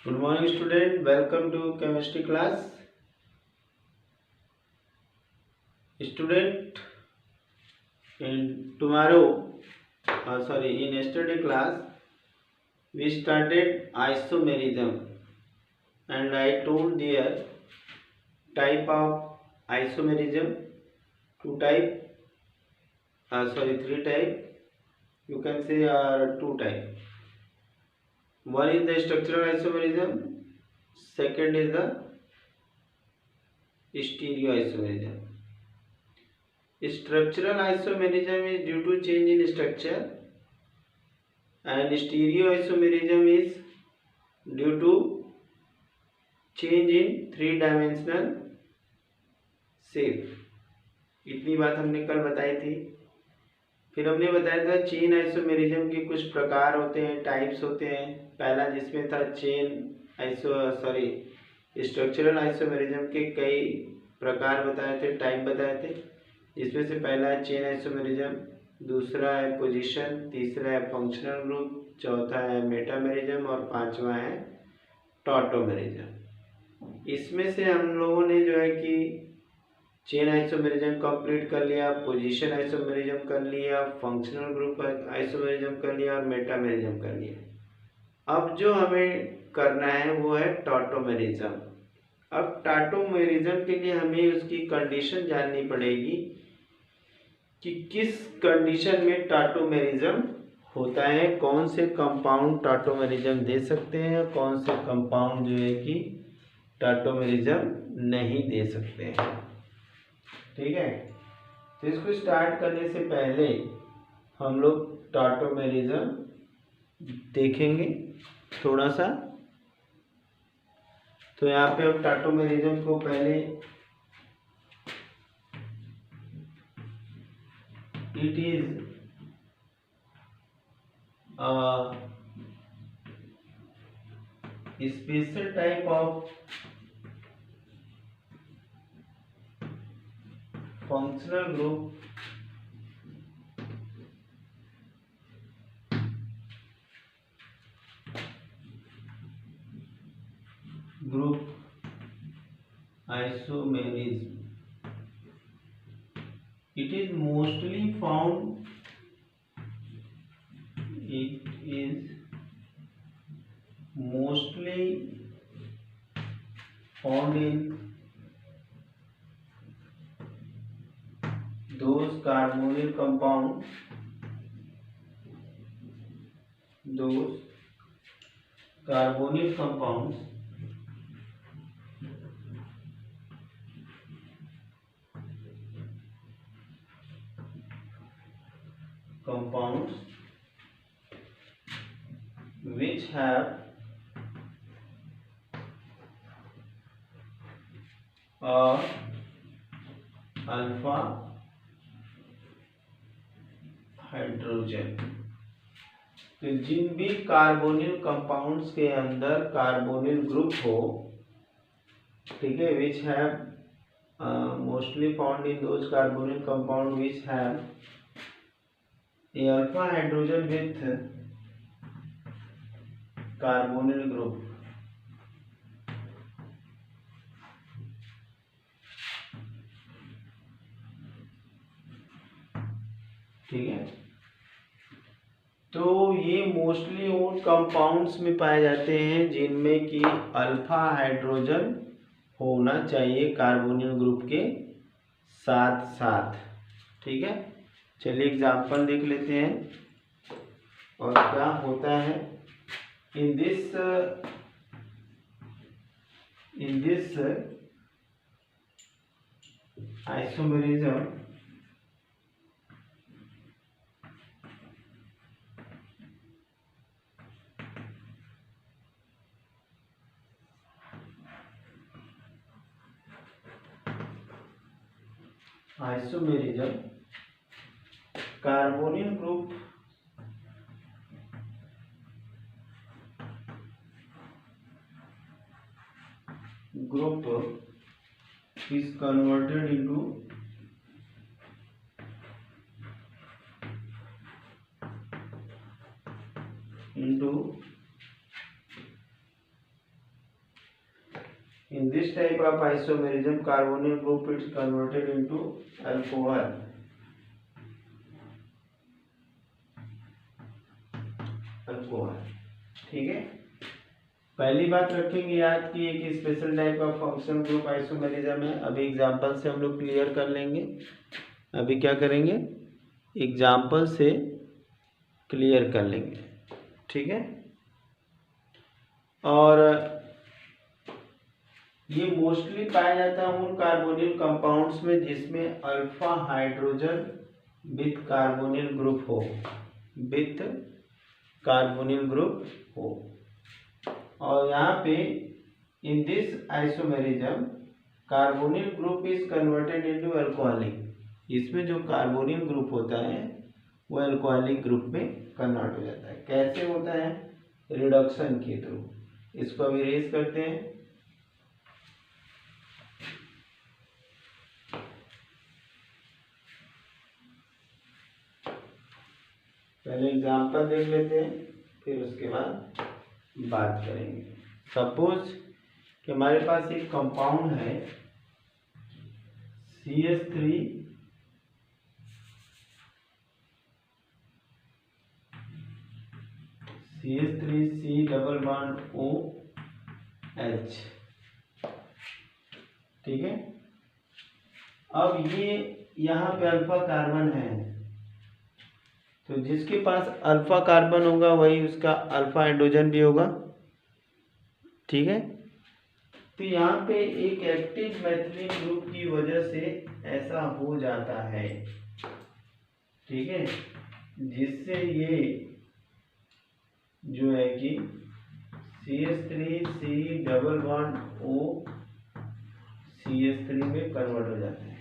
Good morning, student. Welcome to chemistry class. Student, in yesterday class, we started isomerism, and I told there type of isomerism, three type. You can say two type. One is the structural isomerism. Second is the stereoisomerism. Structural isomerism is due to change in structure, and stereoisomerism is due to change in three dimensional shape. इतनी बात हमने कल बताई थी। फिर हमने बताया था चेन आइसोमेरिज्म के कुछ प्रकार होते हैं, टाइप्स होते हैं। पहला जिसमें था स्ट्रक्चरल आइसोमेरिज्म के कई प्रकार बताए थे, टाइप बताए थे। जिसमें से पहला है चेन आइसोमेरिज्म, दूसरा है पोजीशन, तीसरा है फंक्शनल ग्रुप, चौथा है मेटामेरिज्म और पांचवा है टॉटोमेरिज्म। इसमें से हम लोगों ने जो है कि चेन आइसोमेरिज्म कंप्लीट कर लिया, पोजीशन आइसोमेरिज्म कर लिया, फंक्शनल ग्रुप आइसोमेरिज्म कर लिया और मेटामेरिज्म कर लिया। अब जो हमें करना है वो है टॉटोमेरिज्म। अब टॉटोमेरिज्म के लिए हमें उसकी कंडीशन जाननी पड़ेगी कि किस कंडीशन में टॉटोमेरिज्म होता है, कौन से कंपाउंड टॉटोमेरिज्म दे सकते हैं, कौन से कंपाउंड जो है कि टॉटोमेरिज्म नहीं दे सकते हैं। ठीक है, तो इसको स्टार्ट करने से पहले हम लोग टॉटोमेरिज्म देखेंगे थोड़ा सा। तो यहाँ पे हम टॉटोमेरिज्म को पहले it is special type of functional group isomerism. It is mostly found in those carbonyl compounds which have a alpha hydrogen. तो जिन भी कार्बोनिल कंपाउंड्स के अंदर कार्बोनिल ग्रुप हो, ठीक है, which have mostly found in those carbonyl compound which have a alpha hydrogen with carbonyl group. ठीक है, तो ये मोस्टली उन कंपाउंड्स में पाए जाते हैं जिनमें कि अल्फा हाइड्रोजन होना चाहिए कार्बोनिल ग्रुप के साथ साथ। ठीक है, चलिए एग्जांपल देख लेते हैं और क्या होता है in this isomerism. Carbonyl group is converted into In this type of isomerism, carbonyl group is converted into alcohol. ठीक है, पहली बात रखेंगे याद कि एक स्पेशल टाइप का फंक्शनल ग्रुप आइसोमेरिज्म है। अभी एग्जांपल से हम लोग क्लियर कर लेंगे। अभी क्या करेंगे, एग्जांपल से क्लियर कर लेंगे, ठीक है। और ये मोस्टली पाया जाता है उन कार्बोनिल कंपाउंड्स में जिसमें alpha hydrogen with carbonyl group हो, विथ कार्बोनिल ग्रुप हो। और यहाँ पे in this isomerism carbonyl group is converted into alcoholic. इसमें जो कार्बोनिल ग्रुप होता है वो अल्कोहलिक ग्रुप में कन्वर्ट हो जाता है। कैसे होता है, रिडक्शन के थ्रू। इसको अभी रेज करते हैं। पहले एग्जांपल देख लेते हैं, फिर उसके बाद बात करेंगे। सपोज कि हमारे पास एक कंपाउंड है CH3 C double bond OH, ठीक है। अब ये यहाँ पे अल्फा कार्बन है, तो जिसके पास अल्फा कार्बन होगा वही उसका अल्फा हाइड्रोजन भी होगा, ठीक है। तो यहाँ पे एक एक्टिव मैथिलीन ग्रुप की वजह से ऐसा हो जाता है, ठीक है, जिससे ये जो है कि CH3 double bond O CH3 में कन्वर्ट हो जाता है,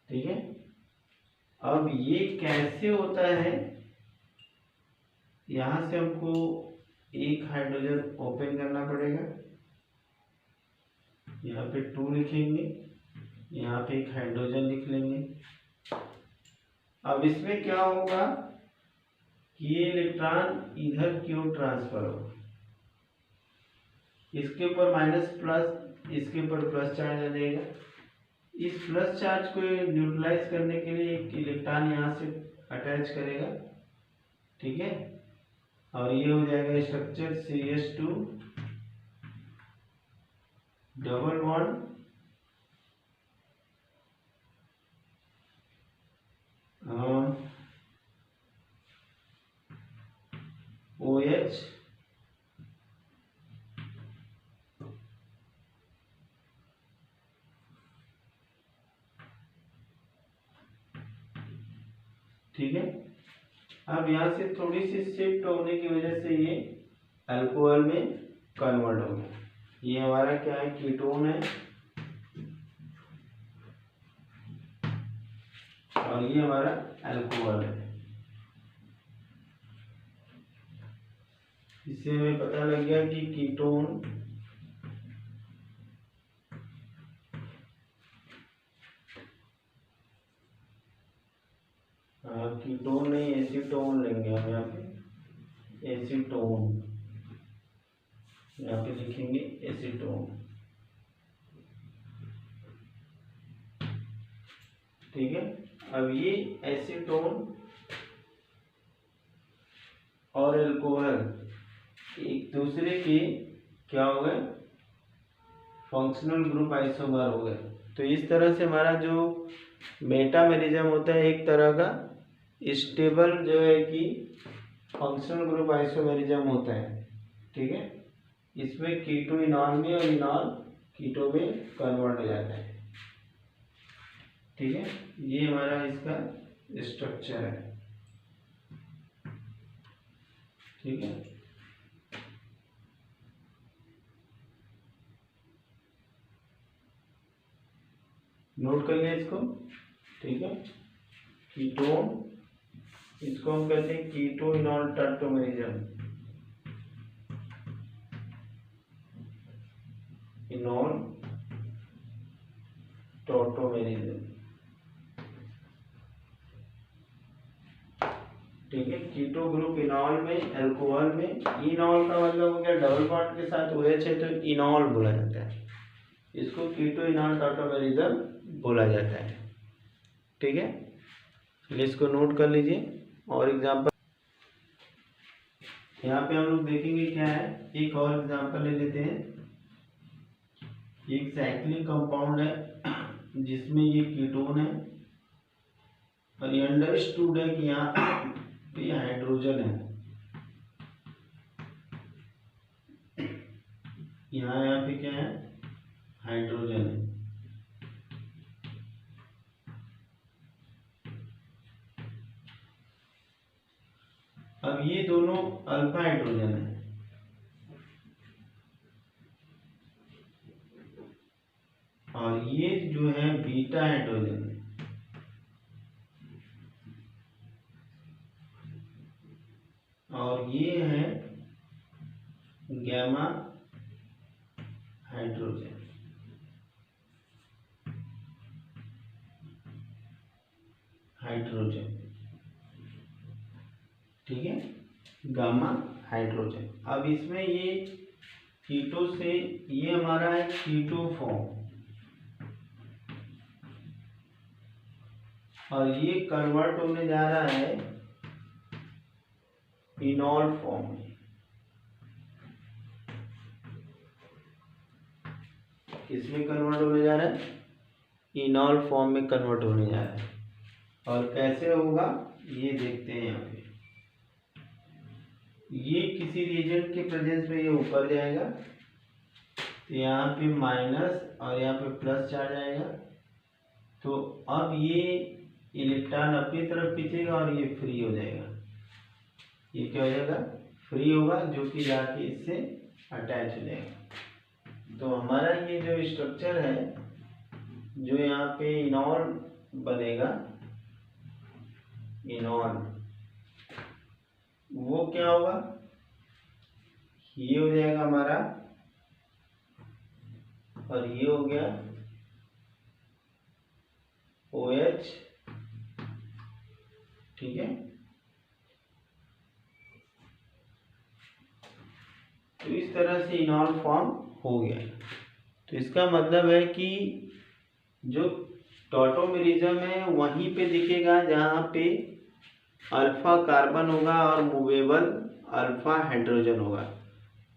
ठीक है। अब ये कैसे होता है, यहां से हमको एक हाइड्रोजन ओपन करना पड़ेगा, यहाँ पे 2 लिखेंगे, यहाँ पे एक हाइड्रोजन लिख लेंगे। अब इसमें क्या होगा कि ये इलेक्ट्रॉन इधर की ओर ट्रांसफर होगा, इसके ऊपर माइनस प्लस, इसके ऊपर प्लस चार्ज आ जाएगा। इस प्लस चार्ज को न्यूट्रलाइज करने के लिए एक इलेक्ट्रॉन यहाँ से अटैच करेगा, ठीक है। और ये हो जाएगा structure CH2 double bond OH ठीक है। अब यहाँ से थोड़ी सी शिफ्ट होने की वजह से ये अल्कोहल में कन्वर्ट हो गया। ये हमारा क्या है, कीटोन है, और ये हमारा अल्कोहल है। इससे हमें पता लग गया कि कीटोन कीटोन नहीं, एसीटोन लेंगे हम यहाँ पे, एसीटोन, यहाँ पे लिखेंगे एसीटोन, ठीक है। अब ये एसीटोन और अल्कोहल एक दूसरे के क्या हो गए, फंक्शनल ग्रुप आइसोमर हो गए। तो इस तरह से हमारा जो मेटामेरिज्म होता है एक तरह का स्टेबल जो है कि फंक्शनल ग्रुप आइसोमेरिज्म होता है, ठीक है। इसमें कीटो इनॉल में और इनॉल कीटो में कन्वर्ट हो जाता है, ठीक है। ये हमारा इसका स्ट्रक्चर है, ठीक है। नोट कर लिया इसको, ठीक है। कीटोन, इसको हम कहते हैं कीटो इनॉल टर्टोमेरिज्म, इनॉल टर्टोमेरिज्म, ठीक है। कीटो ग्रुप इनॉल में, अल्कोहल में, इनॉल का मतलब हो गया डबल बॉन्ड के साथ OH है तो इनॉल बोला जाता है, इसको कीटो इनॉल टॉटोमेरिज्म बोला जाता है। ठीक है, इसको नोट कर लीजिए। और एग्जांपल यहाँ पे हम लोग देखेंगे क्या है, एक और एग्जांपल ले लेते हैं। एक साइक्लिक कंपाउंड है जिसमें ये कीटोन है और ये अंडरस्टूड है कि यहाँ पे हाइड्रोजन है, यहाँ पे क्या है, हाइड्रोजन है। अब ये दोनों अल्फा हाइड्रोजन है और ये जो है बीटा हाइड्रोजन है। और ये है गैमा हाइड्रोजन। ठीक है, गामा हाइड्रोजन। अब इसमें ये कीटो से ये हमारा है कीटो फॉर्म और ये कन्वर्ट होने जा रहा है इनॉल फॉर्म में। किसमें कन्वर्ट होने जा रहा है, इनॉल फॉर्म में कन्वर्ट होने जा रहा है। और कैसे होगा ये देखते हैं। यहाँ पे ये किसी रिएजेंट के प्रेजेंस में ये ऊपर जाएगा तो यहाँ पे माइनस और यहाँ पे प्लस चार्ज आएगा, तो अब ये इलेक्ट्रॉन अपनी तरफ खींचेगा और ये फ्री हो जाएगा। ये क्या हो जाएगा, फ्री होगा, जो कि जाके इससे अटैच हो जाएगा। तो हमारा ये जो स्ट्रक्चर है, जो यहाँ पे इनॉल बनेगा, इनॉल वो क्या होगा, ये हो जाएगा हमारा और ये हो गया OH। ठीक है, तो इस तरह से इनॉल फॉर्म हो गया। तो इसका मतलब है कि जो टॉटोमेरिज्म है वहीं पे दिखेगा जहाँ पे अल्फा कार्बन होगा और मूवेबल अल्फा हाइड्रोजन होगा,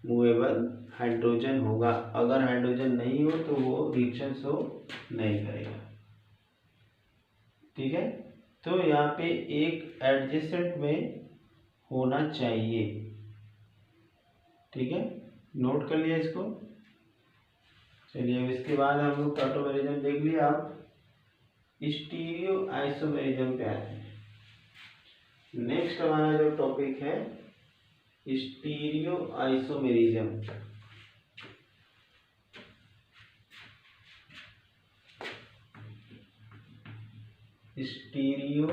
मूवेबल हाइड्रोजन होगा। अगर हाइड्रोजन नहीं हो तो वो रिएक्शन शो नहीं करेगा। ठीक है, तो यहाँ पे एक एडजेसेंट में होना चाहिए। ठीक है, नोट कर लिया इसको। चलिए, अब इसके बाद हम लोग टॉटोमेरिज्म देख लिया, आप स्टीरियो आइसोमेरिज्म पे आते हैं। नेक्स्ट हमारा जो टॉपिक है stereo isomerism. Stereo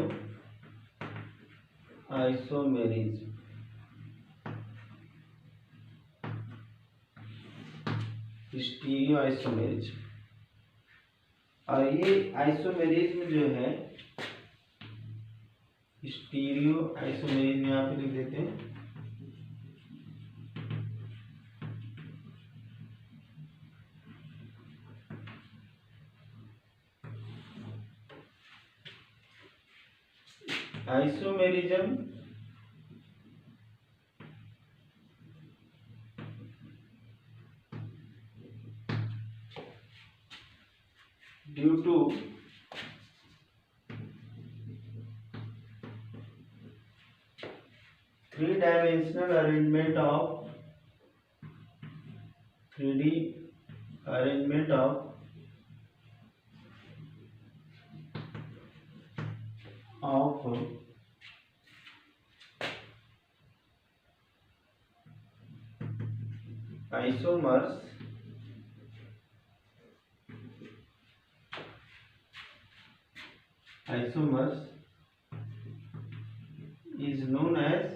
isomerism, stereo isomerism. और ये आइसोमेरिज्म जो है, स्टीरियो आइसोमेरिज्म यहाँ पे लिख देते हैं। Isomerism due to three-dimensional arrangement of 3D arrangement of isomers is known as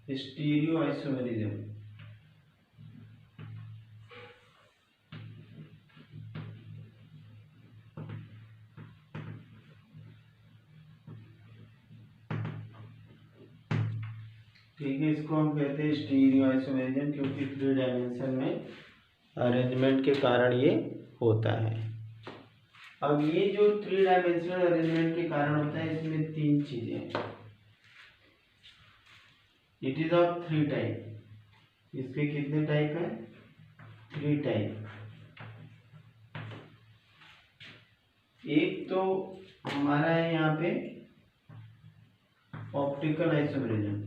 स्टीरियोआइसोमेरिज्म। ठीक है, इसको हम कहते हैं स्टीरियो आइसोमेरिज्म, क्योंकि 3 डायमेंशन में अरेंजमेंट के कारण ये होता है। अब ये जो 3 डायमेंशनल अरेंजमेंट के कारण होता है, इसमें 3 चीजें हैं। It is of 3 type. इसके कितने टाइप हैं? 3 टाइप। एक तो हमारा है यहाँ पे ऑप्टिकल आइसोमेरिज्म,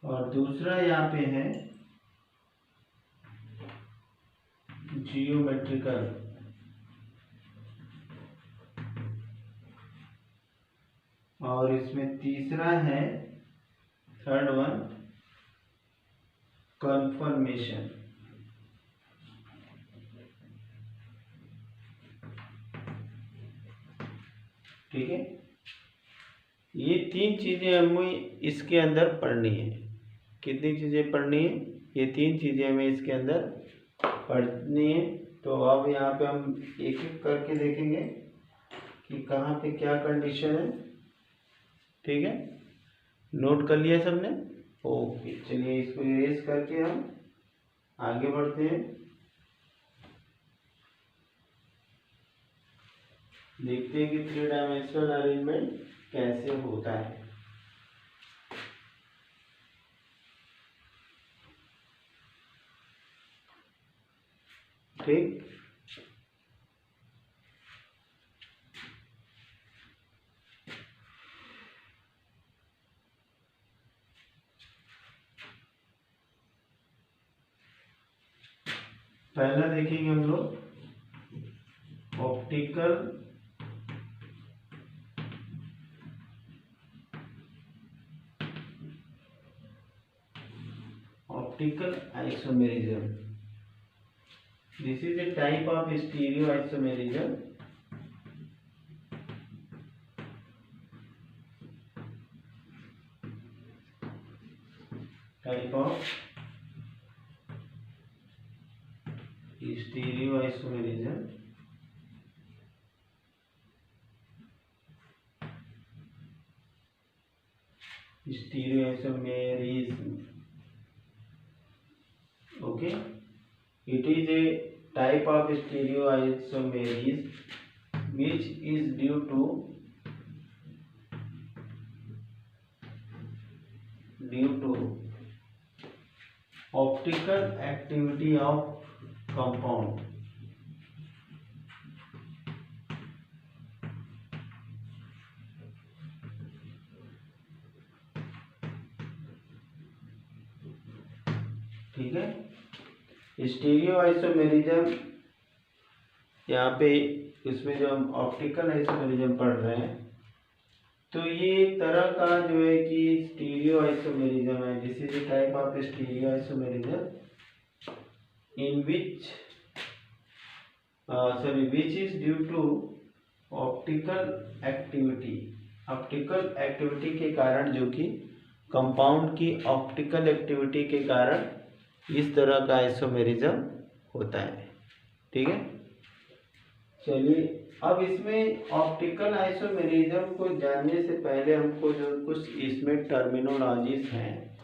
और दूसरा यहाँ पे है जियोमेट्रिकल, और इसमें तीसरा है, थर्ड वन, कन्फर्मेशन। ठीक है, ये 3 चीजें हमें इसके अंदर पढ़नी है। कितनी चीजें पढ़नी है? ये 3 चीजें हमें इसके अंदर पढ़नी है। तो अब यहाँ पे हम एक एक करके देखेंगे कि कहाँ पे क्या कंडीशन है। ठीक है, नोट कर लिया सबने? ओके, चलिए इसको इरेज करके हम आगे बढ़ते हैं। देखते हैं कि 3 डायमेंशनल अरेंजमेंट कैसे होता है। ठीक, पहला देखेंगे हम लोग optical isomerism. This is a type of stereoisomerism type of stereoisomerism okay, it is a type of stereoisomerism which is due to optical activity of compound। ठीक है, स्टीरियो आइसोमेरिज्म यहाँ पे इसमें जो हम ऑप्टिकल आइसोमेरिज्म पढ़ रहे हैं, तो ये एक तरह का जो है कि स्टीरियो आइसोमेरिज्म है। This is a type of stereo isomerism in which is due to optical activity के कारण, जो कि कंपाउंड की ऑप्टिकल एक्टिविटी के कारण इस तरह का आइसोमेरिज्म होता है। ठीक है, चलिए अब इसमें ऑप्टिकल आइसोमेरिज्म को जानने से पहले हमको जो कुछ इसमें टर्मिनोलॉजीज हैं,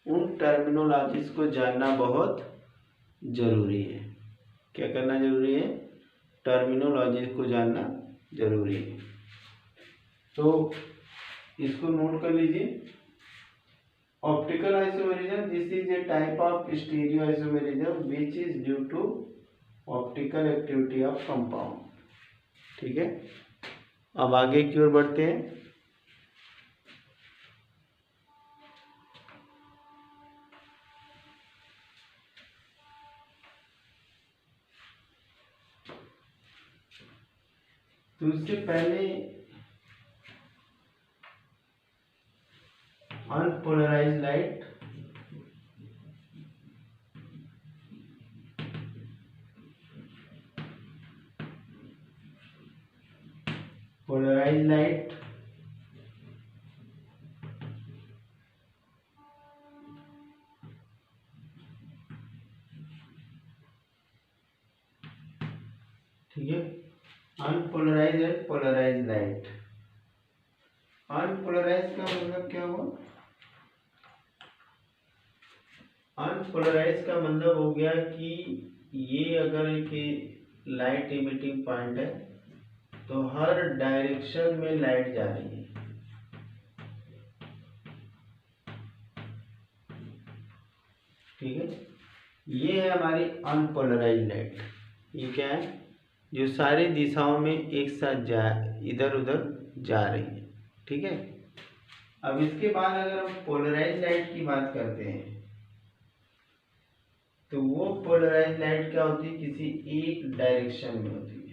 उन टर्मिनोलॉजीज को जानना बहुत जरूरी है। क्या करना जरूरी है? टर्मिनोलॉजीज को जानना जरूरी है। तो इसको नोट कर लीजिए। Optical isomerism, this is a type of stereo isomerism which is due to optical activity of compound. ठीक है, अब आगे की ओर बढ़ते हैं। तो उससे पहले अनपोलराइज्ड लाइट, पोलराइज्ड लाइट ठीक है। Unpolarise and polarise light. Unpolarise का मतलब क्या हुआ? अनपोलराइज का मतलब हो गया कि ये अगर एक लाइट इमिटिंग पॉइंट है तो हर डायरेक्शन में लाइट जा रही है। ठीक है, ये है हमारी अनपोलराइज लाइट। ये क्या है? जो सारी दिशाओं में एक साथ इधर उधर जा रही है। ठीक है, अब इसके बाद अगर हम पोलराइज लाइट की बात करते हैं तो वो पोलराइज लाइट क्या होती है? किसी एक डायरेक्शन में होती है।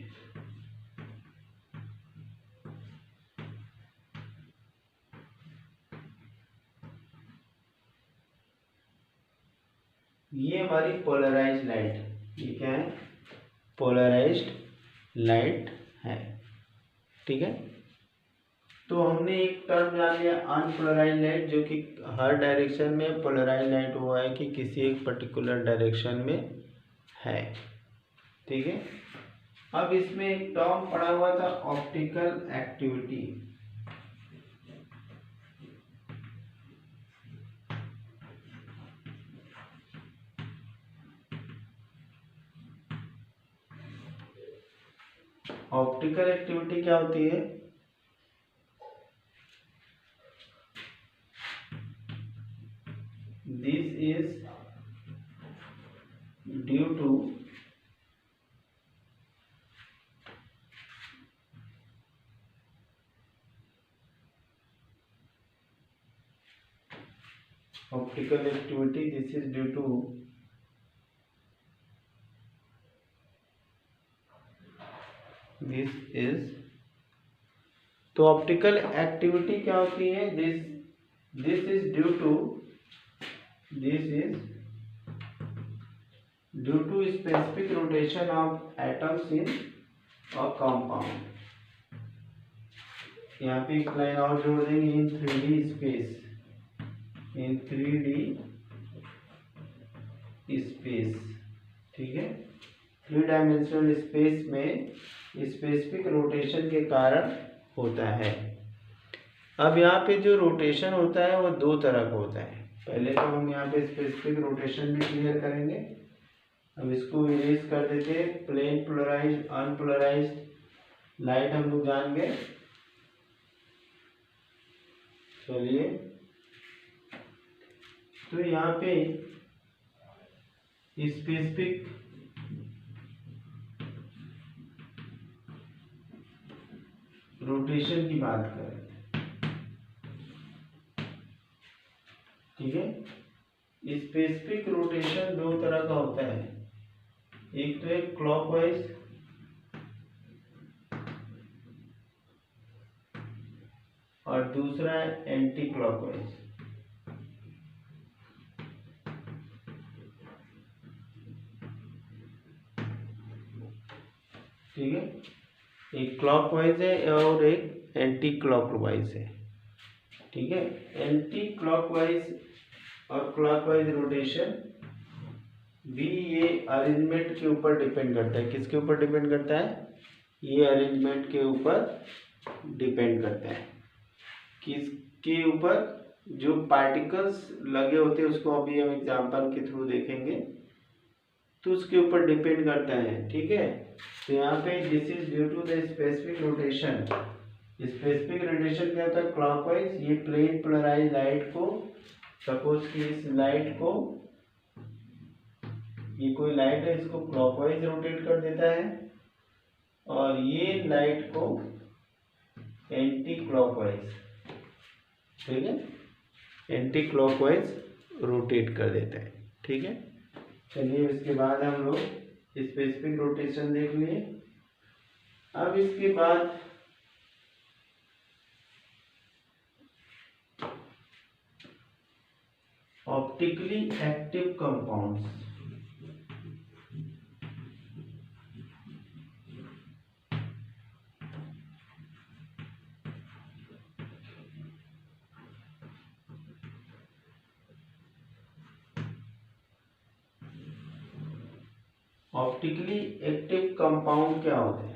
ये हमारी पोलराइज लाइट। ये क्या है? पोलराइज्ड लाइट है। ठीक है, तो हमने एक टर्म जान लिया अनपोलराइज लाइट, जो कि हर डायरेक्शन में। पोलराइज लाइट हुआ है कि किसी एक पर्टिकुलर डायरेक्शन में है। ठीक है, अब इसमें एक टर्म पड़ा हुआ था ऑप्टिकल एक्टिविटी। ऑप्टिकल एक्टिविटी क्या होती है? This is due to optical activity. This is due to this is, तो ऑप्टिकल एक्टिविटी क्या होती है? This is due to specific rotation of atoms in a compound. यहाँ पे एक लाइन और जोड़ देंगे, इन 3D स्पेस। इन 3D स्पेस। ठीक है, 3 डायमेंशनल स्पेस में स्पेसिफिक रोटेशन के कारण होता है। अब यहाँ पे जो रोटेशन होता है वो दो तरह का होता है। पहले तो हम यहाँ पे स्पेसिफिक रोटेशन भी क्लियर करेंगे। अब इसको इरेज कर देते हैं। प्लेन पोलराइज्ड, अनपोलराइज्ड लाइट हम लोग जान गए। चलिए, तो यहाँ पे स्पेसिफिक रोटेशन की बात करें। ठीक है, स्पेसिफिक रोटेशन दो तरह का होता है। एक तो है क्लॉकवाइज और दूसरा है एंटी क्लॉकवाइज। ठीक है, एक क्लॉकवाइज है और एक एंटी क्लॉकवाइज है। ठीक है, एंटी क्लॉकवाइज और क्लॉकवाइज रोटेशन भी ये अरेंजमेंट के ऊपर डिपेंड करता है। किसके ऊपर डिपेंड करता है? ये अरेंजमेंट के ऊपर डिपेंड करता है। किसके ऊपर? जो पार्टिकल्स लगे होते हैं, उसको अभी हम एग्जांपल के थ्रू देखेंगे, तो उसके ऊपर डिपेंड करता है। ठीक है, तो यहाँ पे this is due to the specific rotation. Specific rotation क्या होता है? क्लॉकवाइज। ये प्लेन पोलराइज लाइट को, सपोज कि इस लाइट को, ये कोई लाइट है, इसको क्लॉकवाइज रोटेट कर देता है और ये लाइट को एंटी क्लॉकवाइज। ठीक है, एंटी क्लॉकवाइज रोटेट कर देता है। ठीक है, चलिए इसके बाद हम लोग स्पेसिफिक रोटेशन देख लिए। अब इसके बाद optically active compounds. Optically active compound क्या होते हैं?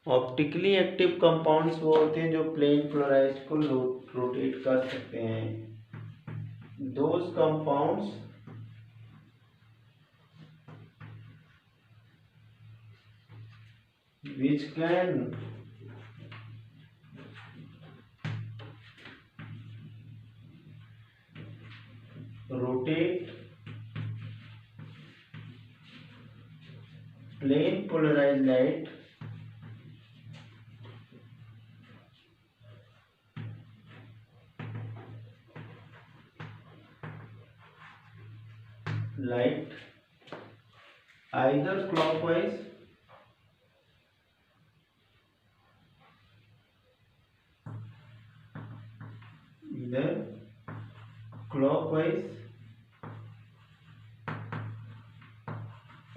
ऑप्टिकली एक्टिव कंपाउंड्स वो होते हैं जो प्लेन पोलराइज्ड को रोटेट कर सकते हैं। Those compounds which can rotate plane polarized light either clockwise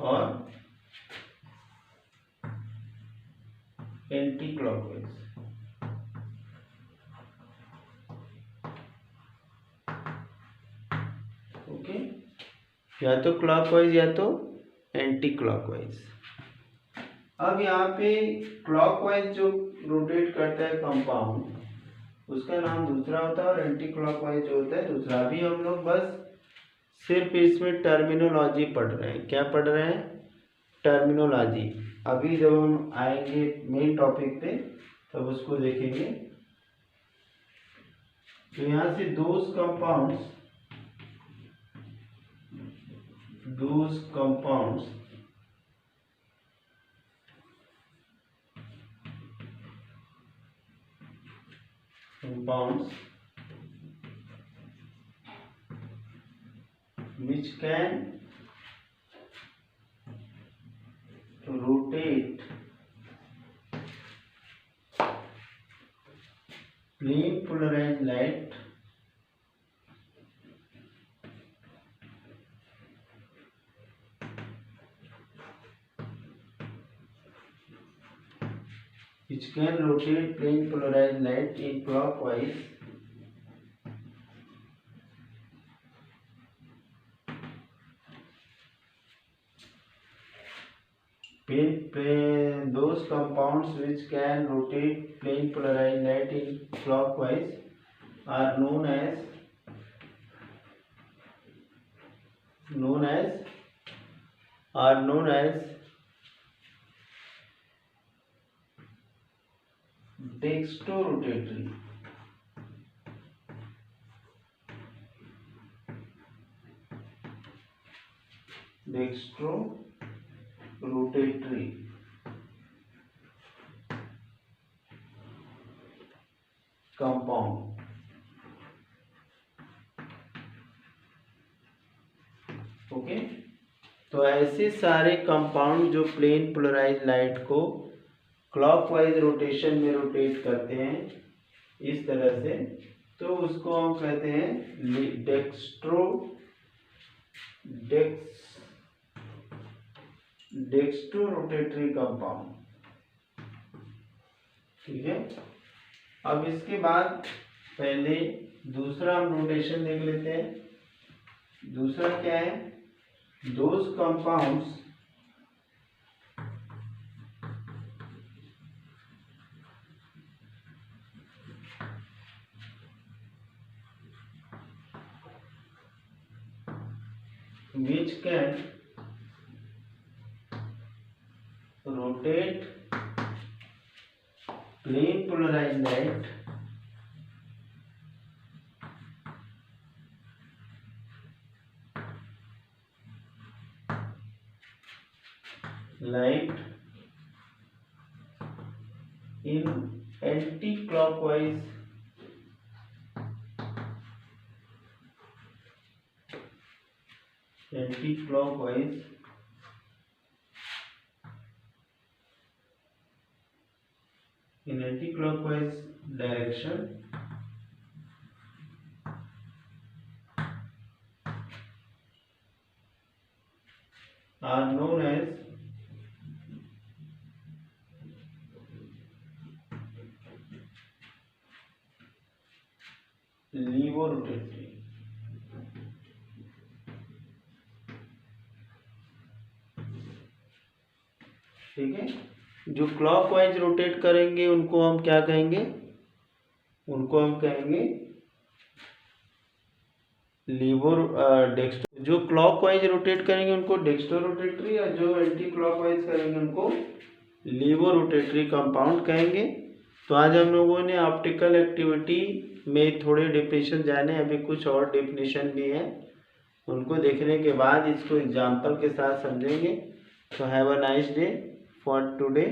or anti clockwise. Okay, या तो क्लॉकवाइज या तो एंटी क्लॉकवाइज। अब यहाँ पे क्लॉकवाइज जो रोटेट करता है कंपाउंड उसका नाम दूसरा होता है और एंटी क्लॉकवाइज जो होता है दूसरा। अभी हम लोग बस सिर्फ इसमें टर्मिनोलॉजी पढ़ रहे हैं। क्या पढ़ रहे हैं? टर्मिनोलॉजी। अभी जब हम आएंगे मेन टॉपिक पे तब उसको देखेंगे। तो यहाँ से those compounds which can rotate plane polarized light in clockwise those compounds which can rotate plane polarized light in clockwise are known as dextrorotatory। Compound. Okay, तो ऐसे सारे कंपाउंड जो प्लेन पोलराइज लाइट को क्लॉकवाइज रोटेशन में rotate करते हैं इस तरह से, तो उसको हम कहते हैं डेक्स्ट्रोरोटेटरी कंपाउंड। ठीक है, अब इसके बाद पहले दूसरा हम रोटेशन देख लेते हैं। दूसरा क्या है? Those compounds which can rotate plane polarized light in anti-clockwise direction are known as levorotatory। ठीक है। जो क्लॉकवाइज रोटेट करेंगे उनको हम क्या कहेंगे, उनको हम कहेंगे डेक्स्ट्रो। जो क्लॉकवाइज रोटेट करेंगे उनको डेक्स्ट्रो रोटेटरी, और जो एंटी क्लॉकवाइज करेंगे उनको लीवो रोटेटरी कंपाउंड कहेंगे। तो आज हम लोगों ने ऑप्टिकल एक्टिविटी में थोड़े डेफिनेशन जाने, अभी कुछ और डेफिनेशन भी हैं, उनको देखने के बाद इसको एग्जाम्पल के साथ समझेंगे। तो have a nice day for today.